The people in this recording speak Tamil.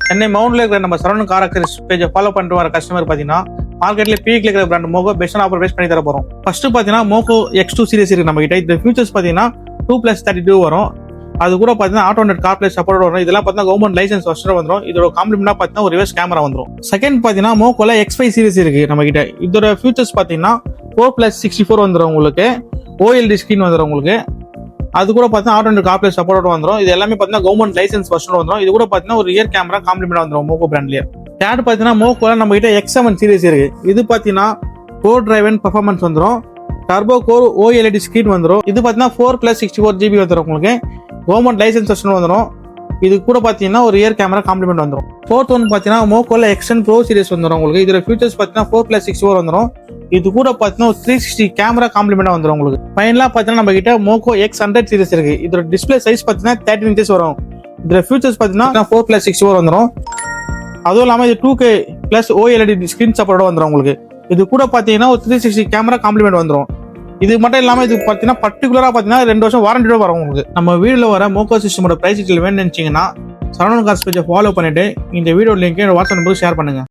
சென்னை மவுண்ட்ல இருக்கிற நம்ம சரவணன் கார் ஆக்சரிஸ் பேஜை ஃபாலோ பண்ணிட்டு வர கஸ்டமர் பார்த்தீங்கன்னா மார்க்கெட்ல பீக்ல இருக்கிற பிராண்ட் மோகோ பெஸ்ட் ஆஃபர் பேஸ் பண்ணி தர போறோம். ஃபர்ஸ்ட் பார்த்தீங்கன்னா மோகோ X2 சீரிஸ் இருக்கு நம்ம கிட்ட. இந்த ஃபியூச்சர்ஸ் பார்த்தீங்கன்னா 2+32 வரும். அது கூட பார்த்தீங்கன்னா ஆட்டோமேட் கார்ப்ளே சப்போர்ட் வரும். இதெல்லாம் பார்த்தீங்கன்னா கவர்மெண்ட் லைசன்ஸ் ஃபர்ஸ்ட் வந்துடும். இதோட காம்ப்ளிமெண்டா பார்த்தீங்கன்னா ஒரு ரிவர்ஸ் கேமரா வந்துடும். செகண்ட் பார்த்தீங்கன்னா மோகோல X5 சீரிஸ் இருக்கு நம்ம கிட்ட. இதோட ஃபியூச்சர்ஸ் பார்த்தீங்கன்னா 4+64 வந்துடும் உங்களுக்கு. OLED ஸ்கிரீன் வந்துடும் உங்களுக்கு. அது கூட பார்த்தீங்கன்னா ஆட்டோமேட் கார்ப்ளே சப்போர்ட் வந்துடும். இது எல்லாமே பார்த்தீங்கன்னா கவர்மெண்ட் லைசன்ஸ் ஃபர்ஸ்ட் வந்துடும். இது கூட பார்த்தீங்கன்னா ஒரு ரியர் கேமரா காம்ப்ளிமெண்டா வந்துடும் மோகோ பிராண்ட்லயே. தேர்ட் பார்த்தீங்கன்னா மோகோல நம்ம கிட்ட X7 சீரிஸ் இருக்கு. இது பார்த்தீங்கன்னா கோர் டிரைவன் பர்ஃபார்மன்ஸ் வந்துடும். டர்போ கோர் OLED ஸ்கிரீன் வந்துடும். இது பார்த்தீங்கன்னா 4+64 GB வந்துடும் உங்களுக்கு. கவர்மெண்ட் லைசன்ஸ் ஃபர்ஸ்ட் வந்துடும். இது கூட பார்த்தீங்கன்னா ஒரு ரியர் கேமரா காம்ப்ளிமெண்ட் வந்துடும். ஃபோர்த் ஒன் பார்த்தீங்கன்னா மோகோல X10 Pro சீரிஸ் வந்துடும் உங்களுக்கு. இதோட ஃபியூச்சர்ஸ் பார்த்தீங்கன்னா 4+64 வந்துடும். இது கூட பார்த்தீங்கன்னா ஒரு 360 கேமரா காம்ப்ளிமெண்டா வந்துடும் உங்களுக்கு. ஃபைனலாக பார்த்தீங்கன்னா நம்ம கிட்ட மோகோ X100 சீரிஸ் இருக்கு. இதோட டிஸ்பிளே சைஸ் பார்த்தீங்கன்னா 13 inches வரும். இதோட ஃபியூச்சர்ஸ் பார்த்தீங்கன்னா 4+64 வந்துடும். அதுவும் இல்லாமல் இது 2K+ OLED ஸ்கிரீன் சப்போர்ட் வந்துடும் உங்களுக்கு. இது கூட பார்த்தீங்கன்னா ஒரு 360 கேமரா காம்ப்ளிமெண்ட் வந்துடும். இது மட்டும் இல்லாமல் இது பார்த்தீங்கன்னா பர்டிகுலராக பார்த்தீங்கன்னா 2 வருஷம் வாரண்டியோட வரும் உங்களுக்கு. நம்ம வீடியோவில் வர மோகோ சிஸ்டமோட பிரைஸ் டீடைல் வேணும்னு நினைச்சீங்கன்னா சரவணன் கார்ஸ் பேஜை ஃபாலோ பண்ணிட்டு இந்த வீடியோ லிங்க் வாட்ஸ்அப் நம்பருக்கு ஷேர் பண்ணுங்க.